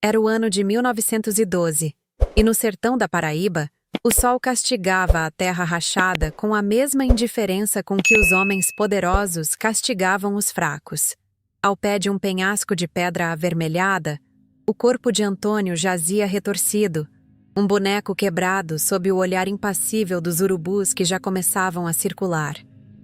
Era o ano de 1912, e no sertão da Paraíba, o sol castigava a terra rachada com a mesma indiferença com que os homens poderosos castigavam os fracos. Ao pé de um penhasco de pedra avermelhada, o corpo de Antônio jazia retorcido, um boneco quebrado sob o olhar impassível dos urubus que já começavam a circular.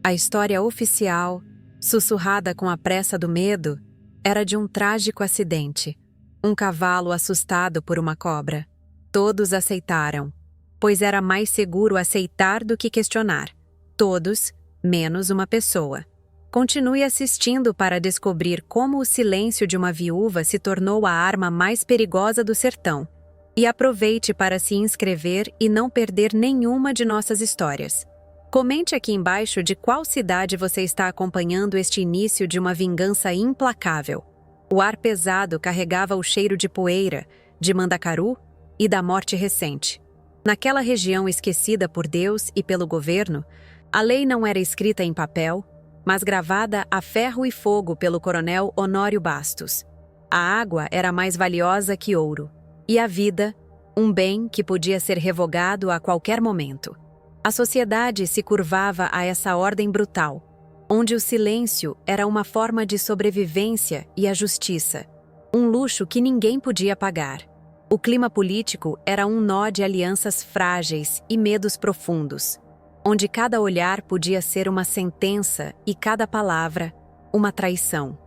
A história oficial, sussurrada com a pressa do medo, era de um trágico acidente. Um cavalo assustado por uma cobra. Todos aceitaram, pois era mais seguro aceitar do que questionar. Todos, menos uma pessoa. Continue assistindo para descobrir como o silêncio de uma viúva se tornou a arma mais perigosa do sertão. E aproveite para se inscrever e não perder nenhuma de nossas histórias. Comente aqui embaixo de qual cidade você está acompanhando este início de uma vingança implacável. O ar pesado carregava o cheiro de poeira, de mandacaru e da morte recente. Naquela região esquecida por Deus e pelo governo, a lei não era escrita em papel, mas gravada a ferro e fogo pelo coronel Honório Bastos. A água era mais valiosa que ouro, e a vida, um bem que podia ser revogado a qualquer momento. A sociedade se curvava a essa ordem brutal, onde o silêncio era uma forma de sobrevivência e a justiça, um luxo que ninguém podia pagar. O clima político era um nó de alianças frágeis e medos profundos, onde cada olhar podia ser uma sentença e cada palavra, uma traição.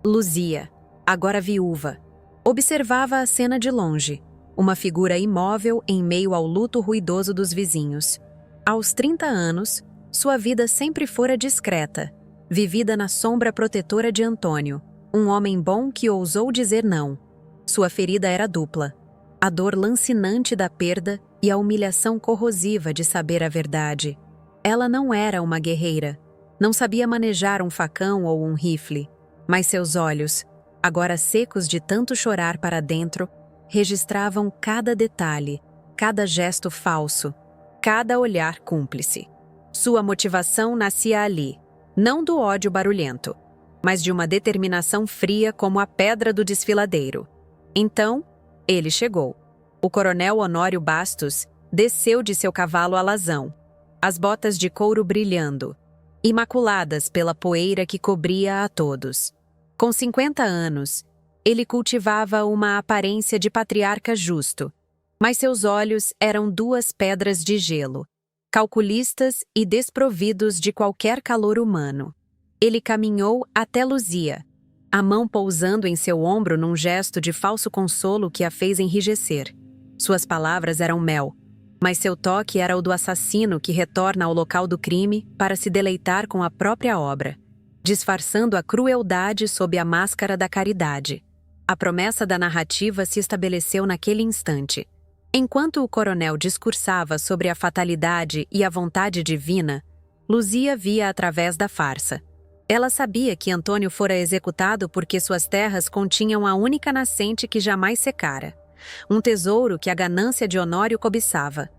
Luzia, agora viúva, observava a cena de longe, uma figura imóvel em meio ao luto ruidoso dos vizinhos. Aos 30 anos, sua vida sempre fora discreta, vivida na sombra protetora de Antônio, um homem bom que ousou dizer não. Sua ferida era dupla: a dor lancinante da perda e a humilhação corrosiva de saber a verdade. Ela não era uma guerreira, não sabia manejar um facão ou um rifle, mas seus olhos, agora secos de tanto chorar para dentro, registravam cada detalhe, cada gesto falso, cada olhar cúmplice. Sua motivação nascia ali, não do ódio barulhento, mas de uma determinação fria como a pedra do desfiladeiro. Então, ele chegou. O coronel Honório Bastos desceu de seu cavalo alazão, as botas de couro brilhando, imaculadas pela poeira que cobria a todos. Com 50 anos, ele cultivava uma aparência de patriarca justo, mas seus olhos eram duas pedras de gelo, calculistas e desprovidos de qualquer calor humano. Ele caminhou até Luzia, a mão pousando em seu ombro num gesto de falso consolo que a fez enrijecer. Suas palavras eram mel, mas seu toque era o do assassino que retorna ao local do crime para se deleitar com a própria obra, disfarçando a crueldade sob a máscara da caridade. A promessa da narrativa se estabeleceu naquele instante. Enquanto o coronel discursava sobre a fatalidade e a vontade divina, Luzia via através da farsa. Ela sabia que Antônio fora executado porque suas terras continham a única nascente que jamais secara, um tesouro que a ganância de Honório cobiçava.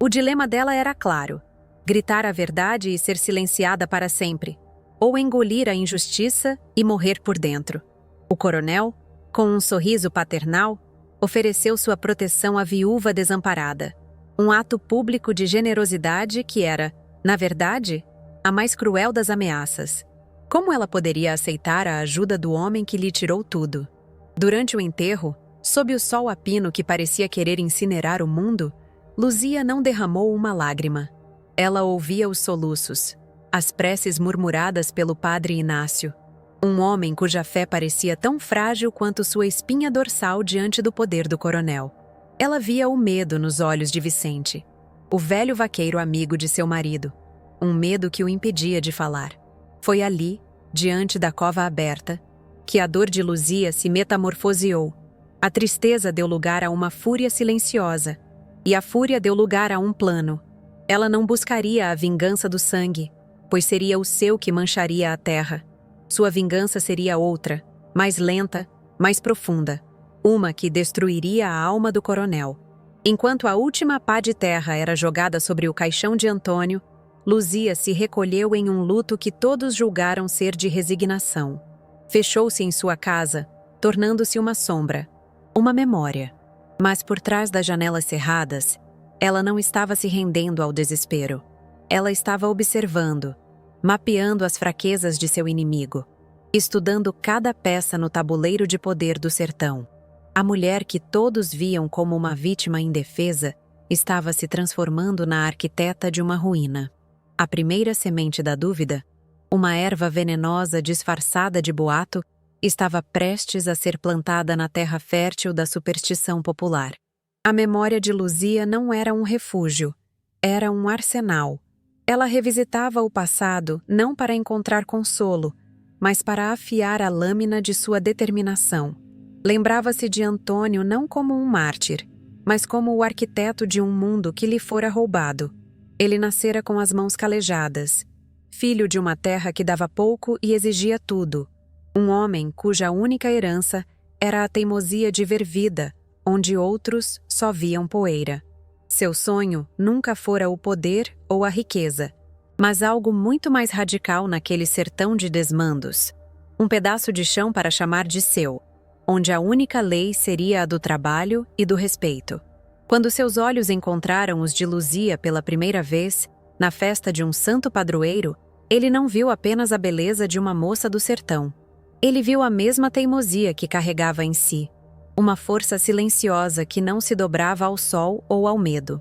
O dilema dela era claro: gritar a verdade e ser silenciada para sempre, ou engolir a injustiça e morrer por dentro. O coronel, com um sorriso paternal, ofereceu sua proteção à viúva desamparada, um ato público de generosidade que era, na verdade, a mais cruel das ameaças. Como ela poderia aceitar a ajuda do homem que lhe tirou tudo? Durante o enterro, sob o sol a pino que parecia querer incinerar o mundo, Luzia não derramou uma lágrima. Ela ouvia os soluços, as preces murmuradas pelo padre Inácio, um homem cuja fé parecia tão frágil quanto sua espinha dorsal diante do poder do coronel. Ela via o medo nos olhos de Vicente, o velho vaqueiro amigo de seu marido, um medo que o impedia de falar. Foi ali, diante da cova aberta, que a dor de Luzia se metamorfoseou. A tristeza deu lugar a uma fúria silenciosa, e a fúria deu lugar a um plano. Ela não buscaria a vingança do sangue, pois seria o seu que mancharia a terra. Sua vingança seria outra, mais lenta, mais profunda, uma que destruiria a alma do coronel. Enquanto a última pá de terra era jogada sobre o caixão de Antônio, Luzia se recolheu em um luto que todos julgaram ser de resignação. Fechou-se em sua casa, tornando-se uma sombra. Uma memória. Mas por trás das janelas cerradas, ela não estava se rendendo ao desespero. Ela estava observando, mapeando as fraquezas de seu inimigo, estudando cada peça no tabuleiro de poder do sertão. A mulher que todos viam como uma vítima indefesa estava se transformando na arquiteta de uma ruína. A primeira semente da dúvida, uma erva venenosa disfarçada de boato, estava prestes a ser plantada na terra fértil da superstição popular. A memória de Luzia não era um refúgio, era um arsenal. Ela revisitava o passado não para encontrar consolo, mas para afiar a lâmina de sua determinação. Lembrava-se de Antônio não como um mártir, mas como o arquiteto de um mundo que lhe fora roubado. Ele nascera com as mãos calejadas, filho de uma terra que dava pouco e exigia tudo. Um homem cuja única herança era a teimosia de ver vida, onde outros só viam poeira. Seu sonho nunca fora o poder ou a riqueza, mas algo muito mais radical naquele sertão de desmandos. Um pedaço de chão para chamar de seu, onde a única lei seria a do trabalho e do respeito. Quando seus olhos encontraram os de Luzia pela primeira vez, na festa de um santo padroeiro, ele não viu apenas a beleza de uma moça do sertão. Ele viu a mesma teimosia que carregava em si, uma força silenciosa que não se dobrava ao sol ou ao medo.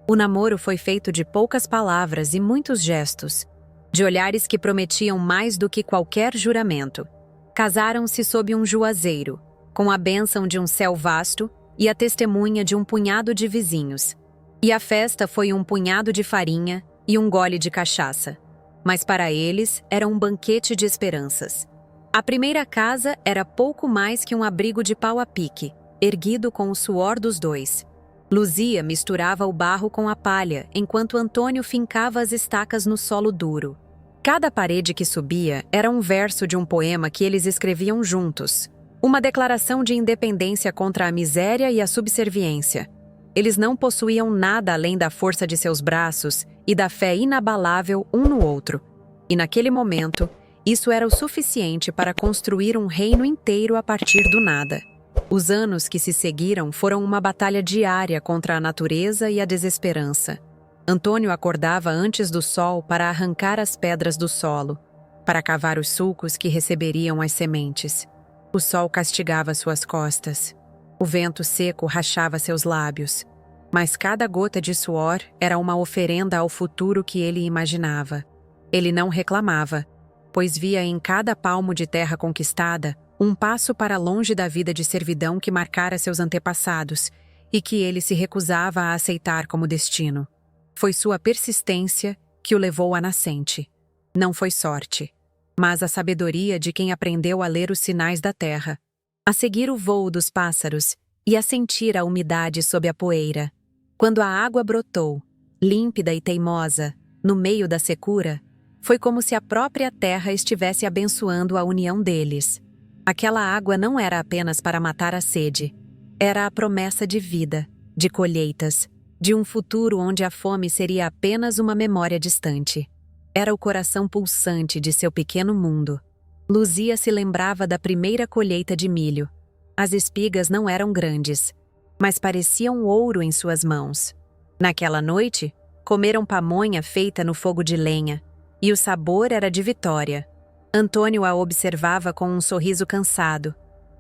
O namoro foi feito de poucas palavras e muitos gestos, de olhares que prometiam mais do que qualquer juramento. Casaram-se sob um juazeiro, com a bênção de um céu vasto e a testemunha de um punhado de vizinhos. E a festa foi um punhado de farinha e um gole de cachaça. Mas para eles era um banquete de esperanças. A primeira casa era pouco mais que um abrigo de pau a pique, erguido com o suor dos dois. Luzia misturava o barro com a palha, enquanto Antônio fincava as estacas no solo duro. Cada parede que subia era um verso de um poema que eles escreviam juntos, uma declaração de independência contra a miséria e a subserviência. Eles não possuíam nada além da força de seus braços e da fé inabalável um no outro. E naquele momento, isso era o suficiente para construir um reino inteiro a partir do nada. Os anos que se seguiram foram uma batalha diária contra a natureza e a desesperança. Antônio acordava antes do sol para arrancar as pedras do solo, para cavar os sulcos que receberiam as sementes. O sol castigava suas costas. O vento seco rachava seus lábios. Mas cada gota de suor era uma oferenda ao futuro que ele imaginava. Ele não reclamava, pois via em cada palmo de terra conquistada um passo para longe da vida de servidão que marcara seus antepassados e que ele se recusava a aceitar como destino. Foi sua persistência que o levou à nascente. Não foi sorte, mas a sabedoria de quem aprendeu a ler os sinais da terra, a seguir o voo dos pássaros e a sentir a umidade sob a poeira. Quando a água brotou, límpida e teimosa, no meio da secura, foi como se a própria terra estivesse abençoando a união deles. Aquela água não era apenas para matar a sede. Era a promessa de vida, de colheitas, de um futuro onde a fome seria apenas uma memória distante. Era o coração pulsante de seu pequeno mundo. Luzia se lembrava da primeira colheita de milho. As espigas não eram grandes, mas pareciam ouro em suas mãos. Naquela noite, comeram pamonha feita no fogo de lenha, e o sabor era de vitória. Antônio a observava com um sorriso cansado,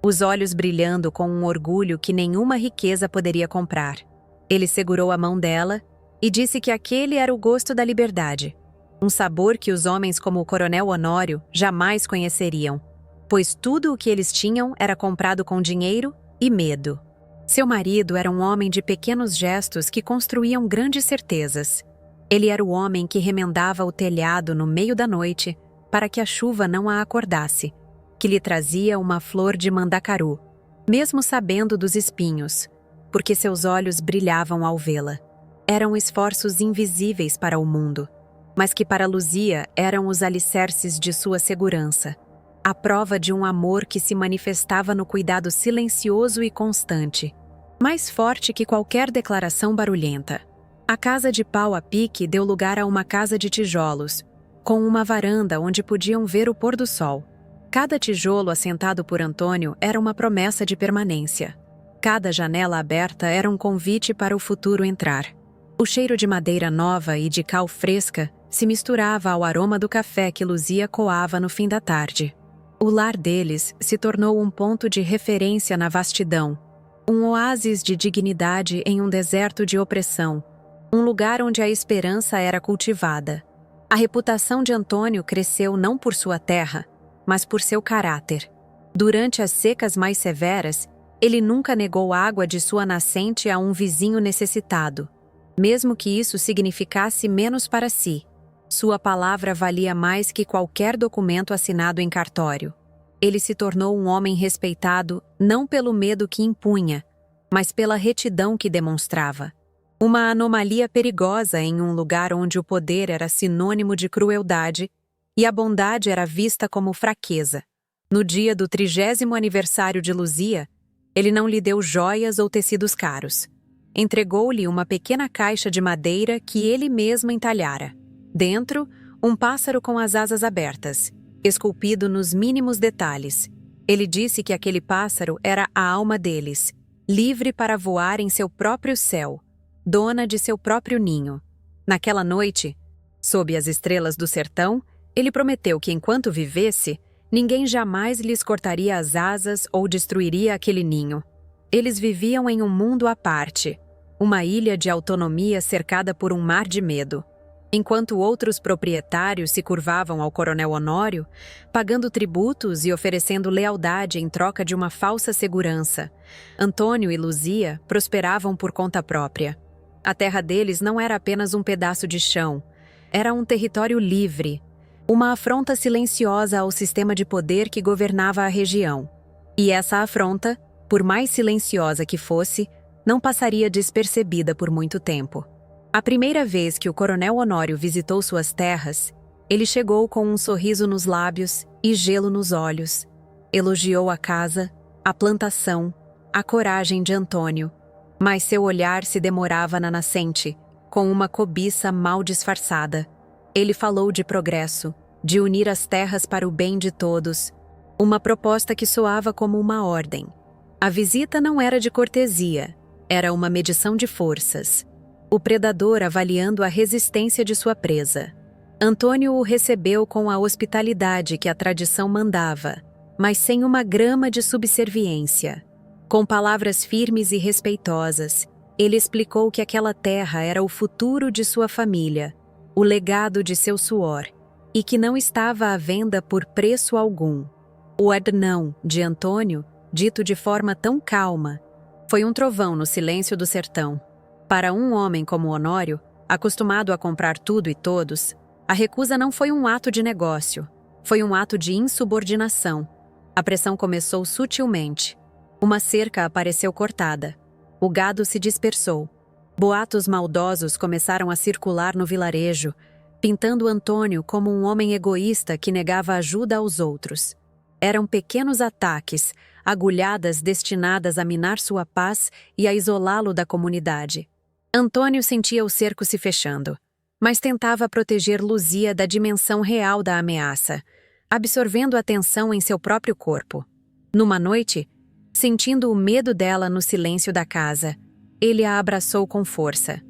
os olhos brilhando com um orgulho que nenhuma riqueza poderia comprar. Ele segurou a mão dela e disse que aquele era o gosto da liberdade, um sabor que os homens como o Coronel Honório jamais conheceriam, pois tudo o que eles tinham era comprado com dinheiro e medo. Seu marido era um homem de pequenos gestos que construíam grandes certezas. Ele era o homem que remendava o telhado no meio da noite para que a chuva não a acordasse, que lhe trazia uma flor de mandacaru, mesmo sabendo dos espinhos, porque seus olhos brilhavam ao vê-la. Eram esforços invisíveis para o mundo, mas que para Luzia eram os alicerces de sua segurança, a prova de um amor que se manifestava no cuidado silencioso e constante, mais forte que qualquer declaração barulhenta. A casa de pau a pique deu lugar a uma casa de tijolos, com uma varanda onde podiam ver o pôr do sol. Cada tijolo assentado por Antônio era uma promessa de permanência. Cada janela aberta era um convite para o futuro entrar. O cheiro de madeira nova e de cal fresca se misturava ao aroma do café que Luzia coava no fim da tarde. O lar deles se tornou um ponto de referência na vastidão, um oásis de dignidade em um deserto de opressão, um lugar onde a esperança era cultivada. A reputação de Antônio cresceu não por sua terra, mas por seu caráter. Durante as secas mais severas, ele nunca negou água de sua nascente a um vizinho necessitado, mesmo que isso significasse menos para si. Sua palavra valia mais que qualquer documento assinado em cartório. Ele se tornou um homem respeitado não pelo medo que impunha, mas pela retidão que demonstrava. Uma anomalia perigosa em um lugar onde o poder era sinônimo de crueldade e a bondade era vista como fraqueza. No dia do 30º aniversário de Luzia, ele não lhe deu joias ou tecidos caros. Entregou-lhe uma pequena caixa de madeira que ele mesmo entalhara. Dentro, um pássaro com as asas abertas, esculpido nos mínimos detalhes. Ele disse que aquele pássaro era a alma deles, livre para voar em seu próprio céu, dona de seu próprio ninho. Naquela noite, sob as estrelas do sertão, ele prometeu que enquanto vivesse, ninguém jamais lhes cortaria as asas ou destruiria aquele ninho. Eles viviam em um mundo à parte, uma ilha de autonomia cercada por um mar de medo. Enquanto outros proprietários se curvavam ao coronel Honório, pagando tributos e oferecendo lealdade em troca de uma falsa segurança, Antônio e Luzia prosperavam por conta própria. A terra deles não era apenas um pedaço de chão, era um território livre, uma afronta silenciosa ao sistema de poder que governava a região. E essa afronta, por mais silenciosa que fosse, não passaria despercebida por muito tempo. A primeira vez que o coronel Honório visitou suas terras, ele chegou com um sorriso nos lábios e gelo nos olhos. Elogiou a casa, a plantação, a coragem de Antônio, mas seu olhar se demorava na nascente, com uma cobiça mal disfarçada. Ele falou de progresso, de unir as terras para o bem de todos, uma proposta que soava como uma ordem. A visita não era de cortesia, era uma medição de forças. O predador avaliando a resistência de sua presa. Antônio o recebeu com a hospitalidade que a tradição mandava, mas sem uma grama de subserviência. Com palavras firmes e respeitosas, ele explicou que aquela terra era o futuro de sua família, o legado de seu suor, e que não estava à venda por preço algum. O "não" de Antônio, dito de forma tão calma, foi um trovão no silêncio do sertão. Para um homem como Honório, acostumado a comprar tudo e todos, a recusa não foi um ato de negócio, foi um ato de insubordinação. A pressão começou sutilmente. Uma cerca apareceu cortada. O gado se dispersou. Boatos maldosos começaram a circular no vilarejo, pintando Antônio como um homem egoísta que negava ajuda aos outros. Eram pequenos ataques, agulhadas destinadas a minar sua paz e a isolá-lo da comunidade. Antônio sentia o cerco se fechando, mas tentava proteger Luzia da dimensão real da ameaça, absorvendo a tensão em seu próprio corpo. Numa noite, sentindo o medo dela no silêncio da casa, ele a abraçou com força.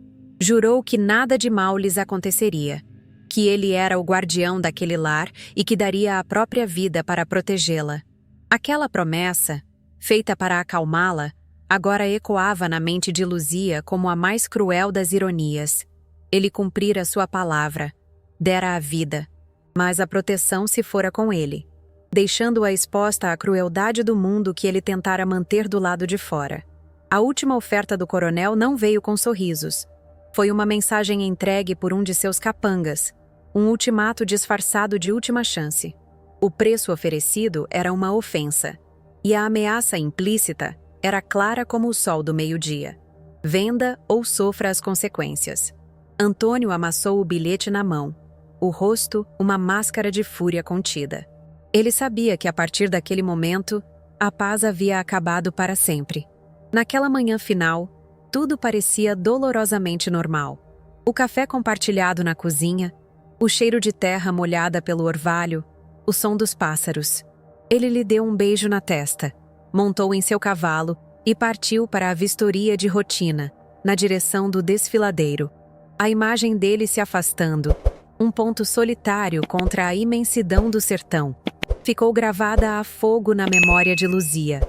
Jurou que nada de mal lhes aconteceria, que ele era o guardião daquele lar e que daria a própria vida para protegê-la. Aquela promessa, feita para acalmá-la, agora ecoava na mente de Luzia como a mais cruel das ironias. Ele cumprira sua palavra, dera a vida, mas a proteção se fora com ele, deixando-a exposta à crueldade do mundo que ele tentara manter do lado de fora. A última oferta do coronel não veio com sorrisos. Foi uma mensagem entregue por um de seus capangas, um ultimato disfarçado de última chance. O preço oferecido era uma ofensa, e a ameaça implícita era clara como o sol do meio-dia. Venda ou sofra as consequências. Antônio amassou o bilhete na mão, o rosto uma máscara de fúria contida. Ele sabia que a partir daquele momento, a paz havia acabado para sempre. Naquela manhã final, tudo parecia dolorosamente normal. O café compartilhado na cozinha, o cheiro de terra molhada pelo orvalho, o som dos pássaros. Ele lhe deu um beijo na testa, montou em seu cavalo e partiu para a vistoria de rotina, na direção do desfiladeiro. A imagem dele se afastando, um ponto solitário contra a imensidão do sertão, ficou gravada a fogo na memória de Luzia.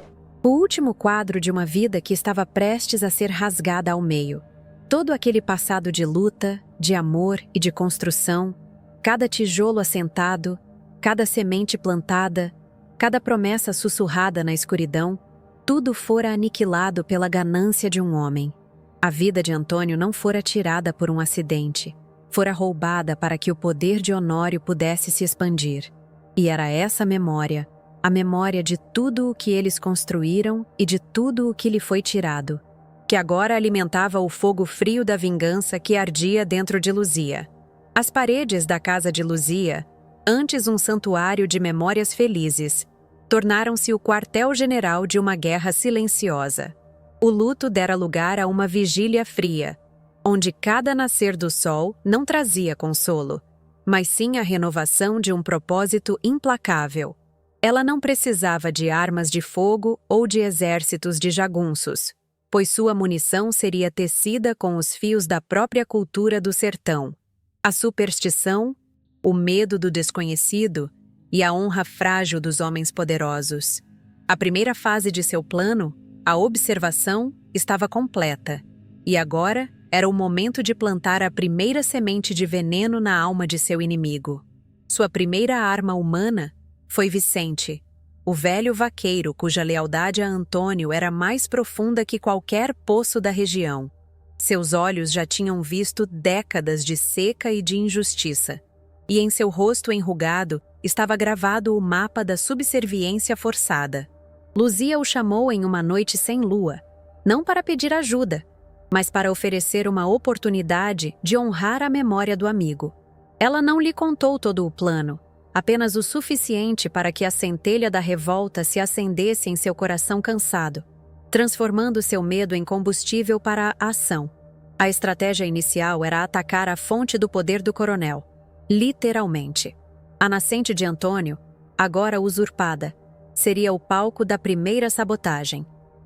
O último quadro de uma vida que estava prestes a ser rasgada ao meio. Todo aquele passado de luta, de amor e de construção, cada tijolo assentado, cada semente plantada, cada promessa sussurrada na escuridão, tudo fora aniquilado pela ganância de um homem. A vida de Antônio não fora tirada por um acidente, fora roubada para que o poder de Honório pudesse se expandir. E era essa memória, a memória de tudo o que eles construíram e de tudo o que lhe foi tirado, que agora alimentava o fogo frio da vingança que ardia dentro de Luzia. As paredes da casa de Luzia, antes um santuário de memórias felizes, tornaram-se o quartel-general de uma guerra silenciosa. O luto dera lugar a uma vigília fria, onde cada nascer do sol não trazia consolo, mas sim a renovação de um propósito implacável. Ela não precisava de armas de fogo ou de exércitos de jagunços, pois sua munição seria tecida com os fios da própria cultura do sertão. A superstição, o medo do desconhecido e a honra frágil dos homens poderosos. A primeira fase de seu plano, a observação, estava completa, e agora era o momento de plantar a primeira semente de veneno na alma de seu inimigo. Sua primeira arma humana foi Vicente, o velho vaqueiro cuja lealdade a Antônio era mais profunda que qualquer poço da região. Seus olhos já tinham visto décadas de seca e de injustiça, e em seu rosto enrugado estava gravado o mapa da subserviência forçada. Luzia o chamou em uma noite sem lua, não para pedir ajuda, mas para oferecer uma oportunidade de honrar a memória do amigo. Ela não lhe contou todo o plano, apenas o suficiente para que a centelha da revolta se acendesse em seu coração cansado, transformando seu medo em combustível para a ação. A estratégia inicial era atacar a fonte do poder do coronel, literalmente. A nascente de Antônio, agora usurpada, seria o palco da primeira sabotagem.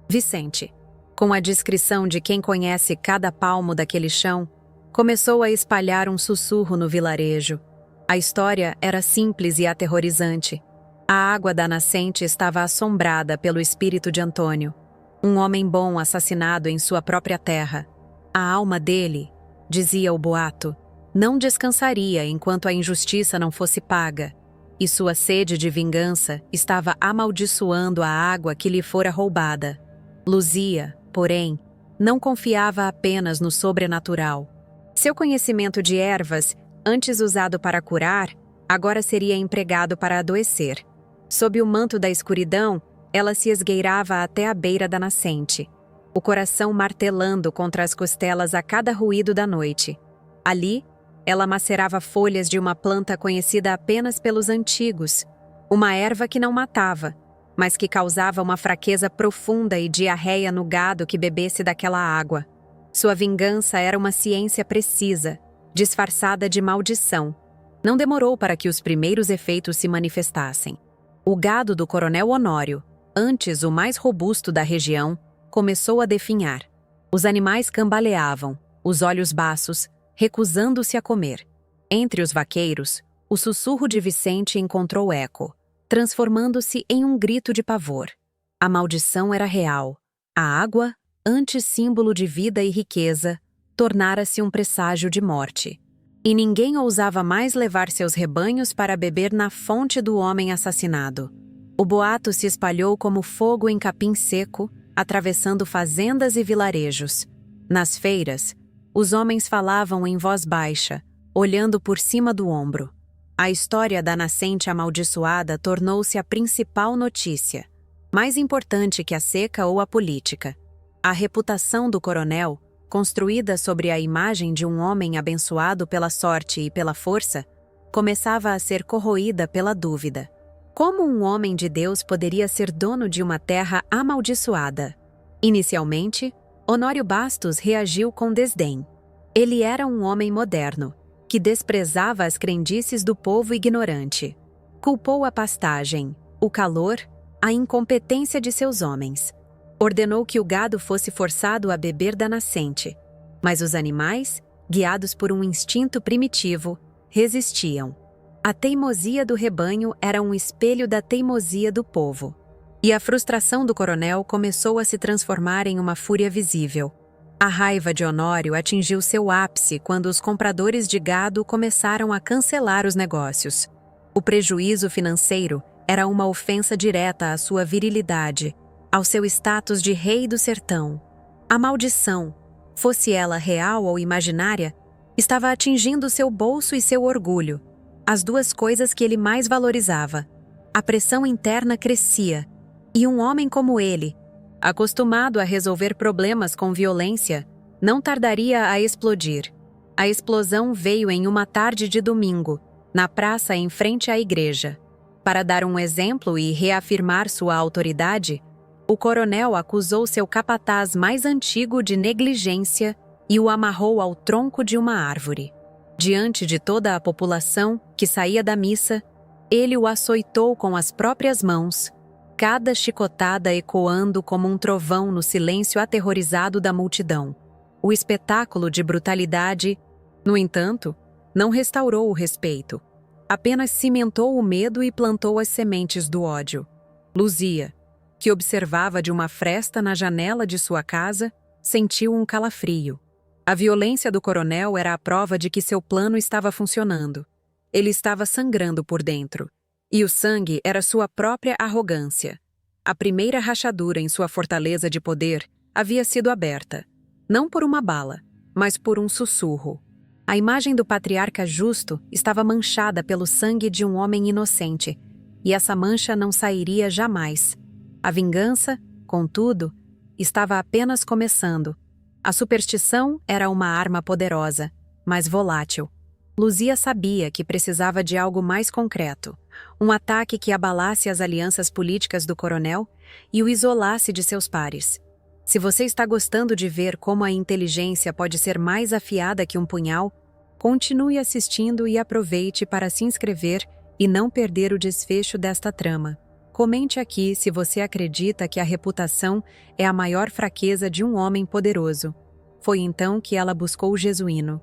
Vicente, com a discrição de quem conhece cada palmo daquele chão, começou a espalhar um sussurro no vilarejo. A história era simples e aterrorizante. A água da nascente estava assombrada pelo espírito de Antônio, um homem bom assassinado em sua própria terra. A alma dele, dizia o boato, não descansaria enquanto a injustiça não fosse paga, e sua sede de vingança estava amaldiçoando a água que lhe fora roubada. Luzia, porém, não confiava apenas no sobrenatural. Seu conhecimento de ervas, antes usado para curar, agora seria empregado para adoecer. Sob o manto da escuridão, ela se esgueirava até a beira da nascente, o coração martelando contra as costelas a cada ruído da noite. Ali, ela macerava folhas de uma planta conhecida apenas pelos antigos, uma erva que não matava, mas que causava uma fraqueza profunda e diarreia no gado que bebesse daquela água. Sua vingança era uma ciência precisa, disfarçada de maldição. Não demorou para que os primeiros efeitos se manifestassem. O gado do coronel Honório, antes o mais robusto da região, começou a definhar. Os animais cambaleavam, os olhos baços, recusando-se a comer. Entre os vaqueiros, o sussurro de Vicente encontrou eco, transformando-se em um grito de pavor. A maldição era real. A água, antes símbolo de vida e riqueza, tornara-se um presságio de morte. E ninguém ousava mais levar seus rebanhos para beber na fonte do homem assassinado. O boato se espalhou como fogo em capim seco, atravessando fazendas e vilarejos. Nas feiras, os homens falavam em voz baixa, olhando por cima do ombro. A história da nascente amaldiçoada tornou-se a principal notícia, mais importante que a seca ou a política. A reputação do coronel, construída sobre a imagem de um homem abençoado pela sorte e pela força, começava a ser corroída pela dúvida. Como um homem de Deus poderia ser dono de uma terra amaldiçoada? Inicialmente, Honório Bastos reagiu com desdém. Ele era um homem moderno, que desprezava as crendices do povo ignorante. Culpou a pastagem, o calor, a incompetência de seus homens. Ordenou que o gado fosse forçado a beber da nascente, mas os animais, guiados por um instinto primitivo, resistiam. A teimosia do rebanho era um espelho da teimosia do povo. E a frustração do coronel começou a se transformar em uma fúria visível. A raiva de Honório atingiu seu ápice quando os compradores de gado começaram a cancelar os negócios. O prejuízo financeiro era uma ofensa direta à sua virilidade, ao seu status de rei do sertão. A maldição, fosse ela real ou imaginária, estava atingindo seu bolso e seu orgulho, as duas coisas que ele mais valorizava. A pressão interna crescia, e um homem como ele, acostumado a resolver problemas com violência, não tardaria a explodir. A explosão veio em uma tarde de domingo, na praça em frente à igreja. Para dar um exemplo e reafirmar sua autoridade, o coronel acusou seu capataz mais antigo de negligência e o amarrou ao tronco de uma árvore. Diante de toda a população que saía da missa, ele o açoitou com as próprias mãos, cada chicotada ecoando como um trovão no silêncio aterrorizado da multidão. O espetáculo de brutalidade, no entanto, não restaurou o respeito. Apenas cimentou o medo e plantou as sementes do ódio. Luzia, que observava de uma fresta na janela de sua casa, sentiu um calafrio. A violência do coronel era a prova de que seu plano estava funcionando. Ele estava sangrando por dentro. E o sangue era sua própria arrogância. A primeira rachadura em sua fortaleza de poder havia sido aberta, não por uma bala, mas por um sussurro. A imagem do patriarca justo estava manchada pelo sangue de um homem inocente, e essa mancha não sairia jamais. A vingança, contudo, estava apenas começando. A superstição era uma arma poderosa, mas volátil. Luzia sabia que precisava de algo mais concreto, um ataque que abalasse as alianças políticas do coronel e o isolasse de seus pares. Se você está gostando de ver como a inteligência pode ser mais afiada que um punhal, continue assistindo e aproveite para se inscrever e não perder o desfecho desta trama. Comente aqui se você acredita que a reputação é a maior fraqueza de um homem poderoso. Foi então que ela buscou o Jesuíno,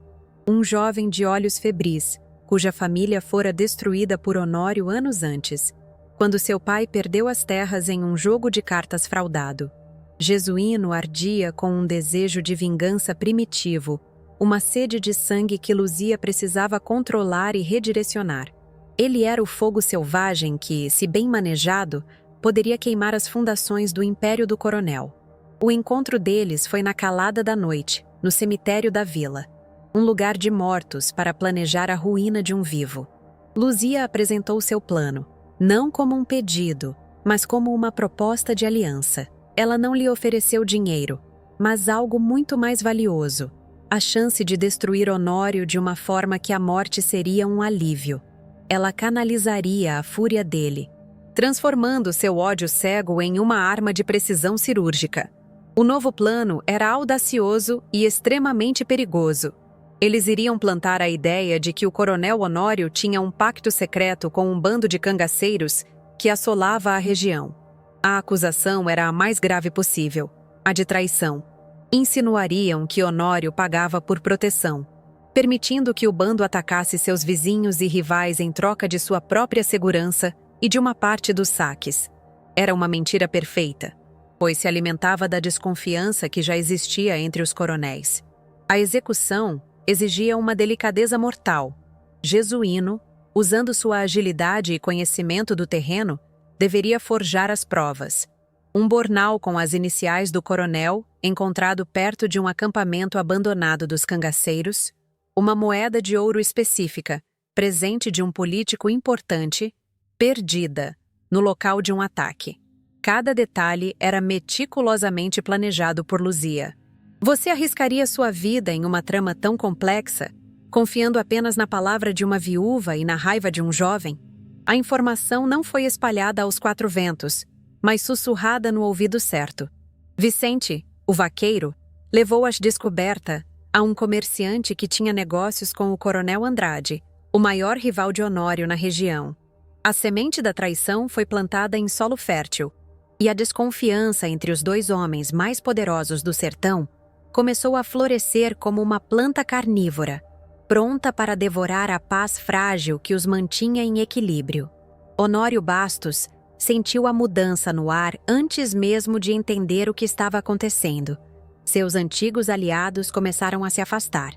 um jovem de olhos febris, cuja família fora destruída por Honório anos antes, quando seu pai perdeu as terras em um jogo de cartas fraudado. Jesuíno ardia com um desejo de vingança primitivo, uma sede de sangue que Luzia precisava controlar e redirecionar. Ele era o fogo selvagem que, se bem manejado, poderia queimar as fundações do Império do Coronel. O encontro deles foi na calada da noite, no cemitério da vila, um lugar de mortos para planejar a ruína de um vivo. Luzia apresentou seu plano, não como um pedido, mas como uma proposta de aliança. Ela não lhe ofereceu dinheiro, mas algo muito mais valioso, a chance de destruir Honório de uma forma que a morte seria um alívio. Ela canalizaria a fúria dele, transformando seu ódio cego em uma arma de precisão cirúrgica. O novo plano era audacioso e extremamente perigoso. Eles iriam plantar a ideia de que o coronel Honório tinha um pacto secreto com um bando de cangaceiros que assolava a região. A acusação era a mais grave possível, a de traição. Insinuariam que Honório pagava por proteção, permitindo que o bando atacasse seus vizinhos e rivais em troca de sua própria segurança e de uma parte dos saques. Era uma mentira perfeita, pois se alimentava da desconfiança que já existia entre os coronéis. A execução exigia uma delicadeza mortal. Jesuíno, usando sua agilidade e conhecimento do terreno, deveria forjar as provas. Um bornal com as iniciais do coronel, encontrado perto de um acampamento abandonado dos cangaceiros, uma moeda de ouro específica, presente de um político importante, perdida, no local de um ataque. Cada detalhe era meticulosamente planejado por Luzia. Você arriscaria sua vida em uma trama tão complexa, confiando apenas na palavra de uma viúva e na raiva de um jovem? A informação não foi espalhada aos quatro ventos, mas sussurrada no ouvido certo. Vicente, o vaqueiro, levou a descoberta a um comerciante que tinha negócios com o coronel Andrade, o maior rival de Honório na região. A semente da traição foi plantada em solo fértil. E a desconfiança entre os dois homens mais poderosos do sertão começou a florescer como uma planta carnívora, pronta para devorar a paz frágil que os mantinha em equilíbrio. Honório Bastos sentiu a mudança no ar antes mesmo de entender o que estava acontecendo. Seus antigos aliados começaram a se afastar.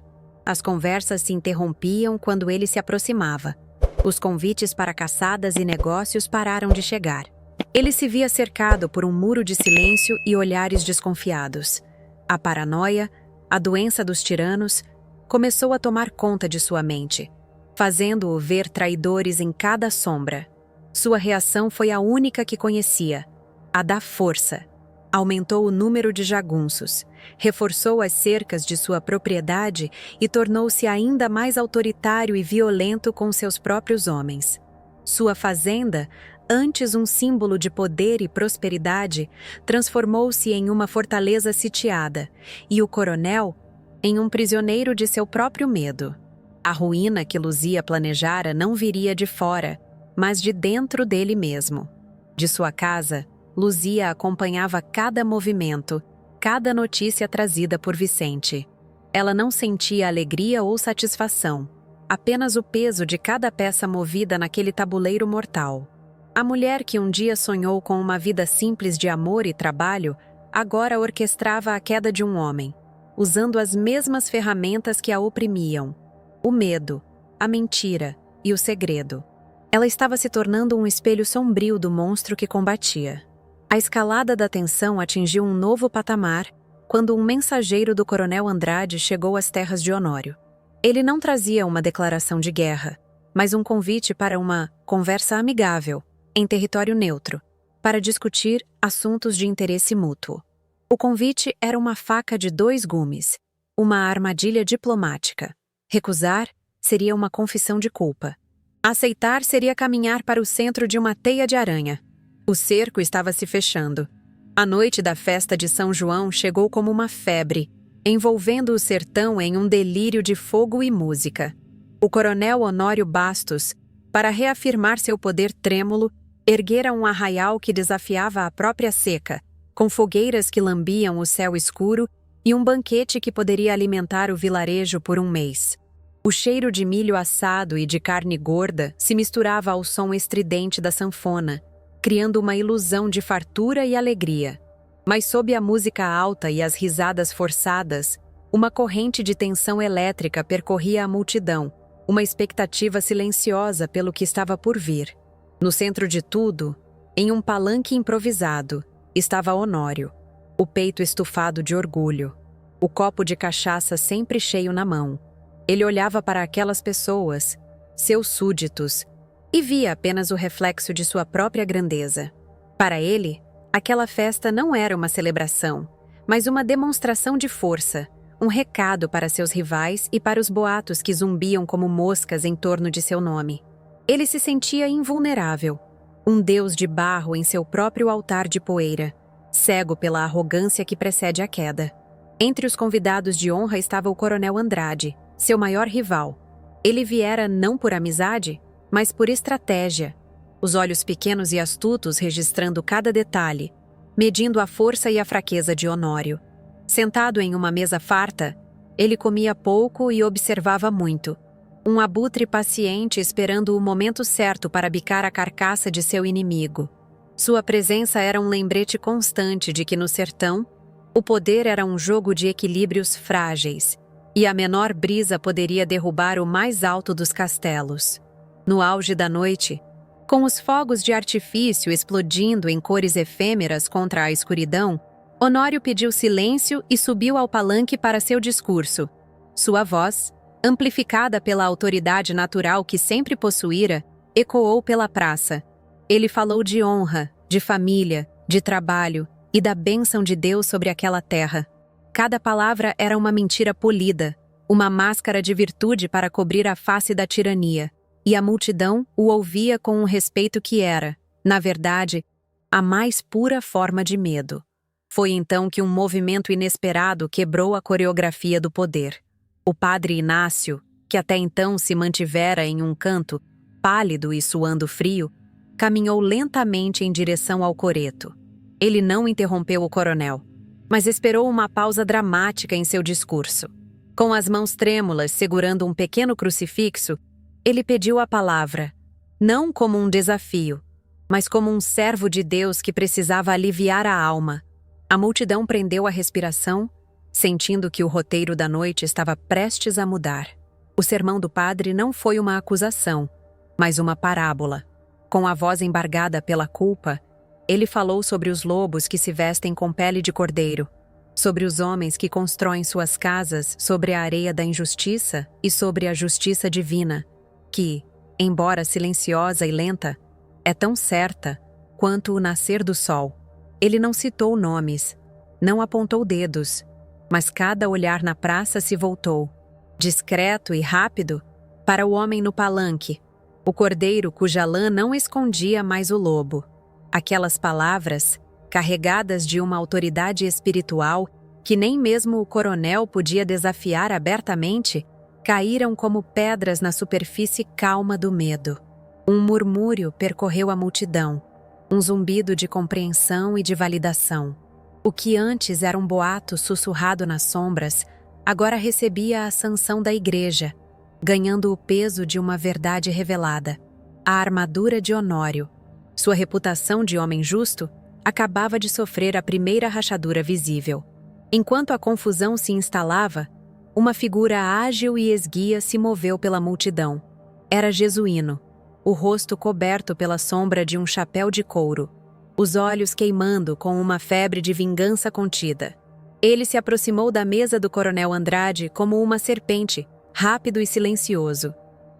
As conversas se interrompiam quando ele se aproximava. Os convites para caçadas e negócios pararam de chegar. Ele se via cercado por um muro de silêncio e olhares desconfiados. A paranoia, a doença dos tiranos, começou a tomar conta de sua mente, fazendo-o ver traidores em cada sombra. Sua reação foi a única que conhecia, a da força. Aumentou o número de jagunços, reforçou as cercas de sua propriedade e tornou-se ainda mais autoritário e violento com seus próprios homens. Sua fazenda, antes um símbolo de poder e prosperidade, transformou-se em uma fortaleza sitiada, e o coronel em um prisioneiro de seu próprio medo. A ruína que Luzia planejara não viria de fora, mas de dentro dele mesmo. De sua casa, Luzia acompanhava cada movimento, cada notícia trazida por Vicente. Ela não sentia alegria ou satisfação, apenas o peso de cada peça movida naquele tabuleiro mortal. A mulher que um dia sonhou com uma vida simples de amor e trabalho, agora orquestrava a queda de um homem, usando as mesmas ferramentas que a oprimiam: o medo, a mentira e o segredo. Ela estava se tornando um espelho sombrio do monstro que combatia. A escalada da tensão atingiu um novo patamar quando um mensageiro do coronel Andrade chegou às terras de Honório. Ele não trazia uma declaração de guerra, mas um convite para uma conversa amigável, em território neutro, para discutir assuntos de interesse mútuo. O convite era uma faca de 2 gumes, uma armadilha diplomática. Recusar seria uma confissão de culpa. Aceitar seria caminhar para o centro de uma teia de aranha. O cerco estava se fechando. A noite da festa de São João chegou como uma febre, envolvendo o sertão em um delírio de fogo e música. O coronel Honório Bastos, para reafirmar seu poder trêmulo, erguera um arraial que desafiava a própria seca, com fogueiras que lambiam o céu escuro e um banquete que poderia alimentar o vilarejo por um mês. O cheiro de milho assado e de carne gorda se misturava ao som estridente da sanfona, criando uma ilusão de fartura e alegria. Mas sob a música alta e as risadas forçadas, uma corrente de tensão elétrica percorria a multidão, uma expectativa silenciosa pelo que estava por vir. No centro de tudo, em um palanque improvisado, estava Honório, o peito estufado de orgulho, o copo de cachaça sempre cheio na mão. Ele olhava para aquelas pessoas, seus súditos, e via apenas o reflexo de sua própria grandeza. Para ele, aquela festa não era uma celebração, mas uma demonstração de força, um recado para seus rivais e para os boatos que zumbiam como moscas em torno de seu nome. Ele se sentia invulnerável, um deus de barro em seu próprio altar de poeira, cego pela arrogância que precede a queda. Entre os convidados de honra estava o coronel Andrade, seu maior rival. Ele viera não por amizade, mas por estratégia, os olhos pequenos e astutos registrando cada detalhe, medindo a força e a fraqueza de Honório. Sentado em uma mesa farta, ele comia pouco e observava muito. Um abutre paciente esperando o momento certo para bicar a carcaça de seu inimigo. Sua presença era um lembrete constante de que no sertão, o poder era um jogo de equilíbrios frágeis, e a menor brisa poderia derrubar o mais alto dos castelos. No auge da noite, com os fogos de artifício explodindo em cores efêmeras contra a escuridão, Honório pediu silêncio e subiu ao palanque para seu discurso. Sua voz, amplificada pela autoridade natural que sempre possuíra, ecoou pela praça. Ele falou de honra, de família, de trabalho e da bênção de Deus sobre aquela terra. Cada palavra era uma mentira polida, uma máscara de virtude para cobrir a face da tirania, e a multidão o ouvia com um respeito que era, na verdade, a mais pura forma de medo. Foi então que um movimento inesperado quebrou a coreografia do poder. O padre Inácio, que até então se mantivera em um canto, pálido e suando frio, caminhou lentamente em direção ao coreto. Ele não interrompeu o coronel, mas esperou uma pausa dramática em seu discurso. Com as mãos trêmulas segurando um pequeno crucifixo, ele pediu a palavra, não como um desafio, mas como um servo de Deus que precisava aliviar a alma. A multidão prendeu a respiração, sentindo que o roteiro da noite estava prestes a mudar. O sermão do padre não foi uma acusação, mas uma parábola. Com a voz embargada pela culpa, ele falou sobre os lobos que se vestem com pele de cordeiro, sobre os homens que constroem suas casas sobre a areia da injustiça e sobre a justiça divina, que, embora silenciosa e lenta, é tão certa quanto o nascer do sol. Ele não citou nomes, não apontou dedos, mas cada olhar na praça se voltou, discreto e rápido, para o homem no palanque, o cordeiro cuja lã não escondia mais o lobo. Aquelas palavras, carregadas de uma autoridade espiritual que nem mesmo o coronel podia desafiar abertamente, caíram como pedras na superfície calma do medo. Um murmúrio percorreu a multidão, um zumbido de compreensão e de validação. O que antes era um boato sussurrado nas sombras, agora recebia a sanção da igreja, ganhando o peso de uma verdade revelada. A armadura de Honório, sua reputação de homem justo, acabava de sofrer a primeira rachadura visível. Enquanto a confusão se instalava, uma figura ágil e esguia se moveu pela multidão. Era Jesuíno, o rosto coberto pela sombra de um chapéu de couro, os olhos queimando com uma febre de vingança contida. Ele se aproximou da mesa do coronel Andrade como uma serpente, rápido e silencioso.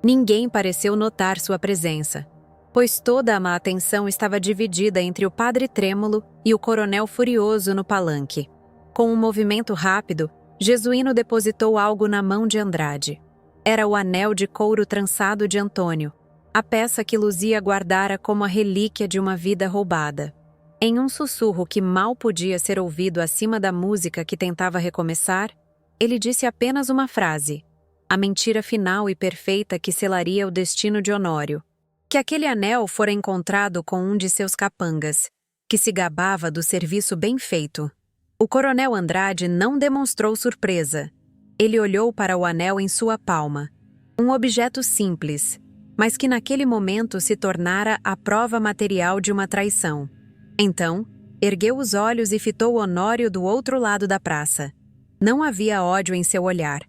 Ninguém pareceu notar sua presença, pois toda a má atenção estava dividida entre o padre trêmulo e o coronel furioso no palanque. Com um movimento rápido, Jesuíno depositou algo na mão de Andrade. Era o anel de couro trançado de Antônio, a peça que Luzia guardara como a relíquia de uma vida roubada. Em um sussurro que mal podia ser ouvido acima da música que tentava recomeçar, ele disse apenas uma frase, a mentira final e perfeita que selaria o destino de Honório. Que aquele anel fora encontrado com um de seus capangas, que se gabava do serviço bem feito. O coronel Andrade não demonstrou surpresa. Ele olhou para o anel em sua palma. Um objeto simples, mas que naquele momento se tornara a prova material de uma traição. Então, ergueu os olhos e fitou Honório do outro lado da praça. Não havia ódio em seu olhar.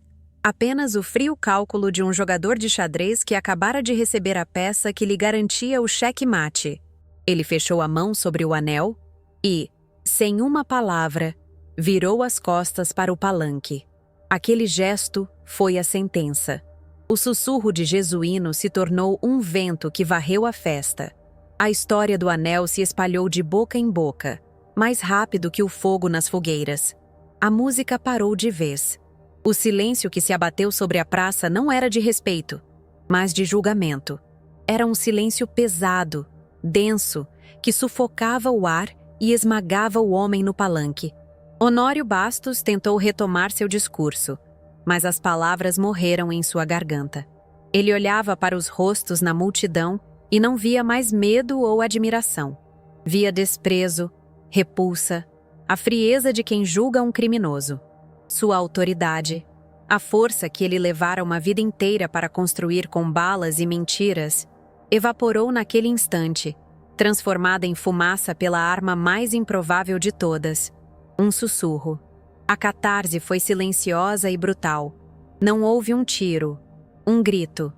Apenas o frio cálculo de um jogador de xadrez que acabara de receber a peça que lhe garantia o cheque-mate. Ele fechou a mão sobre o anel e, sem uma palavra, virou as costas para o palanque. Aquele gesto foi a sentença. O sussurro de Jesuíno se tornou um vento que varreu a festa. A história do anel se espalhou de boca em boca, mais rápido que o fogo nas fogueiras. A música parou de vez. O silêncio que se abateu sobre a praça não era de respeito, mas de julgamento. Era um silêncio pesado, denso, que sufocava o ar e esmagava o homem no palanque. Honório Bastos tentou retomar seu discurso, mas as palavras morreram em sua garganta. Ele olhava para os rostos na multidão e não via mais medo ou admiração. Via desprezo, repulsa, a frieza de quem julga um criminoso. Sua autoridade, a força que ele levara uma vida inteira para construir com balas e mentiras, evaporou naquele instante, transformada em fumaça pela arma mais improvável de todas, um sussurro. A catarse foi silenciosa e brutal. Não houve um tiro, um grito,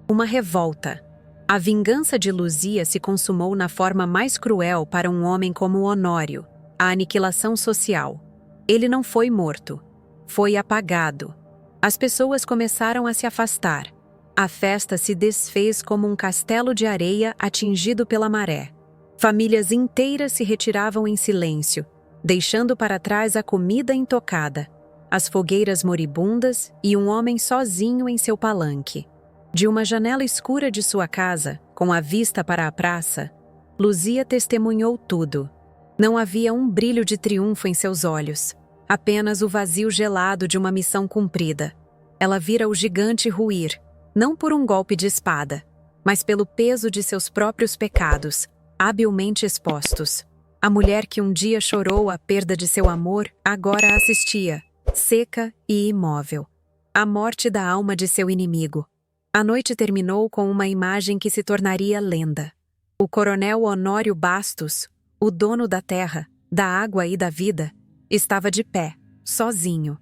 uma revolta. A vingança de Luzia se consumou na forma mais cruel para um homem como Honório, a aniquilação social. Ele não foi morto. Foi apagado. As pessoas começaram a se afastar. A festa se desfez como um castelo de areia atingido pela maré. Famílias inteiras se retiravam em silêncio, deixando para trás a comida intocada, as fogueiras moribundas e um homem sozinho em seu palanque. De uma janela escura de sua casa, com a vista para a praça, Luzia testemunhou tudo. Não havia um brilho de triunfo em seus olhos. Apenas o vazio gelado de uma missão cumprida. Ela vira o gigante ruir, não por um golpe de espada, mas pelo peso de seus próprios pecados, habilmente expostos. A mulher que um dia chorou a perda de seu amor, agora assistia, seca e imóvel, à morte da alma de seu inimigo. A noite terminou com uma imagem que se tornaria lenda. O coronel Honório Bastos, o dono da terra, da água e da vida, estava de pé, sozinho,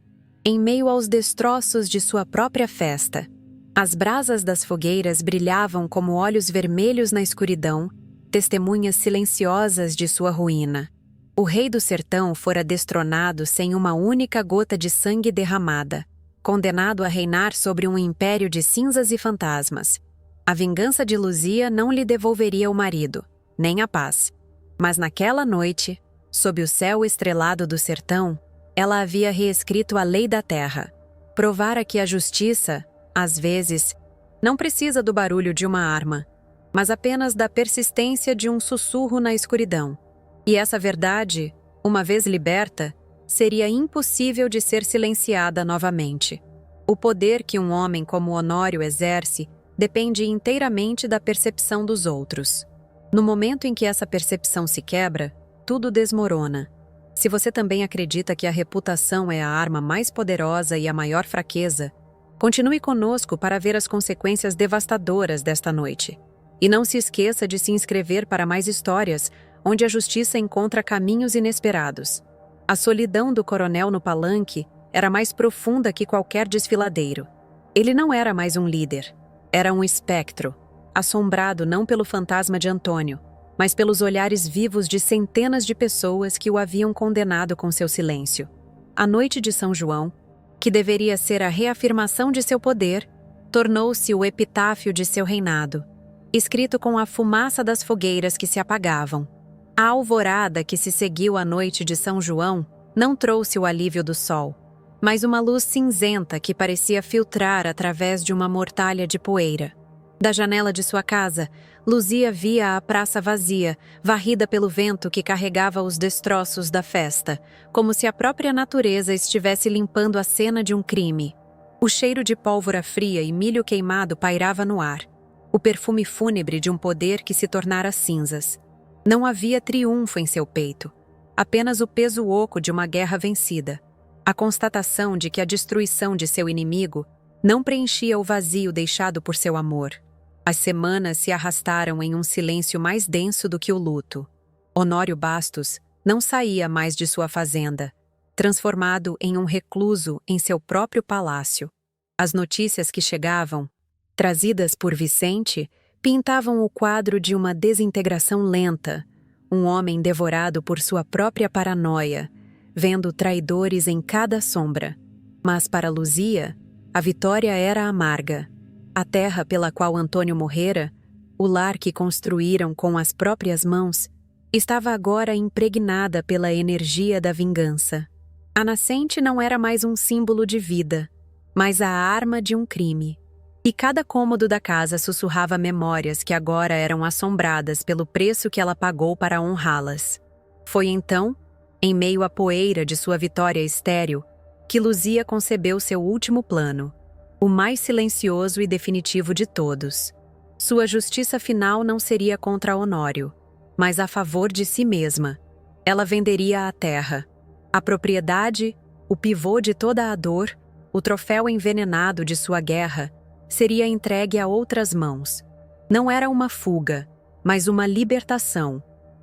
em meio aos destroços de sua própria festa. As brasas das fogueiras brilhavam como olhos vermelhos na escuridão, testemunhas silenciosas de sua ruína. O rei do sertão fora destronado sem uma única gota de sangue derramada, condenado a reinar sobre um império de cinzas e fantasmas. A vingança de Luzia não lhe devolveria o marido, nem a paz. Mas naquela noite, sob o céu estrelado do sertão, ela havia reescrito a lei da terra. Provara que a justiça, às vezes, não precisa do barulho de uma arma, mas apenas da persistência de um sussurro na escuridão. E essa verdade, uma vez liberta, seria impossível de ser silenciada novamente. O poder que um homem como Honório exerce depende inteiramente da percepção dos outros. No momento em que essa percepção se quebra, tudo desmorona. Se você também acredita que a reputação é a arma mais poderosa e a maior fraqueza, continue conosco para ver as consequências devastadoras desta noite. E não se esqueça de se inscrever para mais histórias, onde a justiça encontra caminhos inesperados. A solidão do coronel no palanque era mais profunda que qualquer desfiladeiro. Ele não era mais um líder. Era um espectro, assombrado não pelo fantasma de Antônio, mas pelos olhares vivos de centenas de pessoas que o haviam condenado com seu silêncio. A noite de São João, que deveria ser a reafirmação de seu poder, tornou-se o epitáfio de seu reinado, escrito com a fumaça das fogueiras que se apagavam. A alvorada que se seguiu à noite de São João não trouxe o alívio do sol, mas uma luz cinzenta que parecia filtrar através de uma mortalha de poeira. Da janela de sua casa, Luzia via a praça vazia, varrida pelo vento que carregava os destroços da festa, como se a própria natureza estivesse limpando a cena de um crime. O cheiro de pólvora fria e milho queimado pairava no ar, o perfume fúnebre de um poder que se tornara cinzas. Não havia triunfo em seu peito, apenas o peso oco de uma guerra vencida. A constatação de que a destruição de seu inimigo não preenchia o vazio deixado por seu amor. As semanas se arrastaram em um silêncio mais denso do que o luto. Honório Bastos não saía mais de sua fazenda, transformado em um recluso em seu próprio palácio. As notícias que chegavam, trazidas por Vicente, pintavam o quadro de uma desintegração lenta, um homem devorado por sua própria paranoia, vendo traidores em cada sombra. Mas para Luzia, a vitória era amarga. A terra pela qual Antônio morrera, o lar que construíram com as próprias mãos, estava agora impregnada pela energia da vingança. A nascente não era mais um símbolo de vida, mas a arma de um crime. E cada cômodo da casa sussurrava memórias que agora eram assombradas pelo preço que ela pagou para honrá-las. Foi então, em meio à poeira de sua vitória estéril, que Luzia concebeu seu último plano, o mais silencioso e definitivo de todos. Sua justiça final não seria contra Honório, mas a favor de si mesma. Ela venderia a terra, a propriedade, o pivô de toda a dor, o troféu envenenado de sua guerra, seria entregue a outras mãos. Não era uma fuga, mas uma libertação.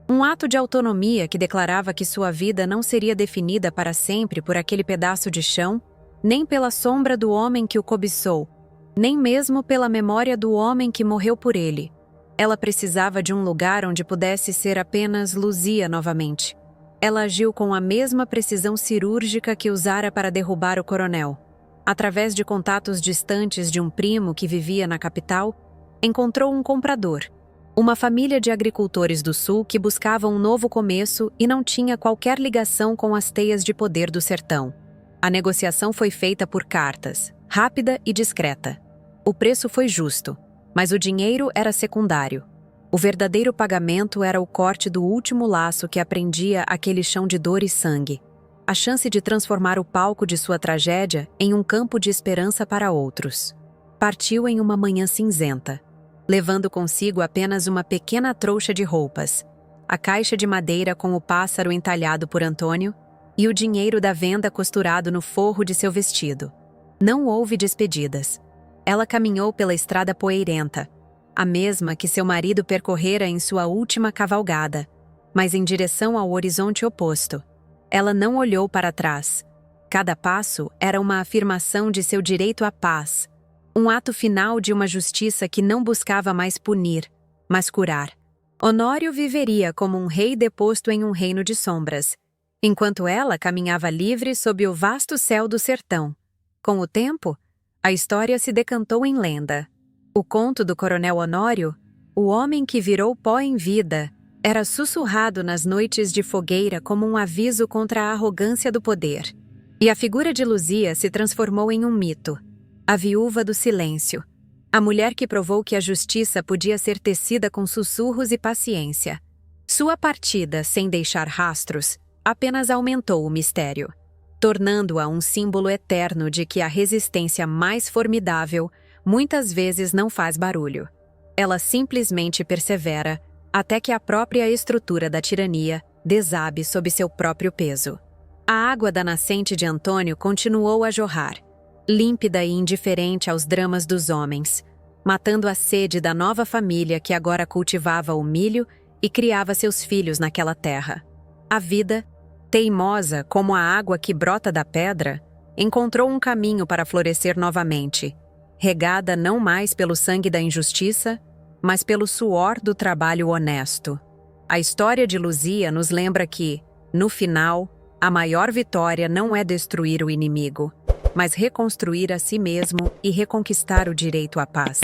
Um ato de autonomia que declarava que sua vida não seria definida para sempre por aquele pedaço de chão, nem pela sombra do homem que o cobiçou, nem mesmo pela memória do homem que morreu por ele. Ela precisava de um lugar onde pudesse ser apenas Luzia novamente. Ela agiu com a mesma precisão cirúrgica que usara para derrubar o coronel. Através de contatos distantes de um primo que vivia na capital, encontrou um comprador, uma família de agricultores do sul que buscava um novo começo e não tinha qualquer ligação com as teias de poder do sertão. A negociação foi feita por cartas, rápida e discreta. O preço foi justo, mas o dinheiro era secundário. O verdadeiro pagamento era o corte do último laço que aprendia aquele chão de dor e sangue. A chance de transformar o palco de sua tragédia em um campo de esperança para outros. Partiu em uma manhã cinzenta, levando consigo apenas uma pequena trouxa de roupas, a caixa de madeira com o pássaro entalhado por Antônio e o dinheiro da venda costurado no forro de seu vestido. Não houve despedidas. Ela caminhou pela estrada poeirenta, a mesma que seu marido percorrera em sua última cavalgada, mas em direção ao horizonte oposto. Ela não olhou para trás. Cada passo era uma afirmação de seu direito à paz, um ato final de uma justiça que não buscava mais punir, mas curar. Honório viveria como um rei deposto em um reino de sombras, enquanto ela caminhava livre sob o vasto céu do sertão. Com o tempo, a história se decantou em lenda. O conto do Coronel Honório, o homem que virou pó em vida, era sussurrado nas noites de fogueira como um aviso contra a arrogância do poder. E a figura de Luzia se transformou em um mito, a viúva do silêncio, a mulher que provou que a justiça podia ser tecida com sussurros e paciência. Sua partida, sem deixar rastros, apenas aumentou o mistério, tornando-a um símbolo eterno de que a resistência mais formidável muitas vezes não faz barulho. Ela simplesmente persevera até que a própria estrutura da tirania desabe sob seu próprio peso. A água da nascente de Antônio continuou a jorrar, límpida e indiferente aos dramas dos homens, matando a sede da nova família que agora cultivava o milho e criava seus filhos naquela terra. A vida, teimosa como a água que brota da pedra, encontrou um caminho para florescer novamente, regada não mais pelo sangue da injustiça, mas pelo suor do trabalho honesto. A história de Luzia nos lembra que, no final, a maior vitória não é destruir o inimigo, mas reconstruir a si mesmo e reconquistar o direito à paz.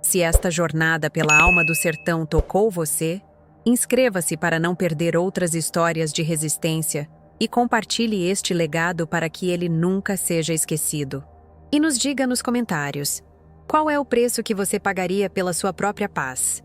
Se esta jornada pela alma do sertão tocou você, inscreva-se para não perder outras histórias de resistência e compartilhe este legado para que ele nunca seja esquecido. E nos diga nos comentários, qual é o preço que você pagaria pela sua própria paz?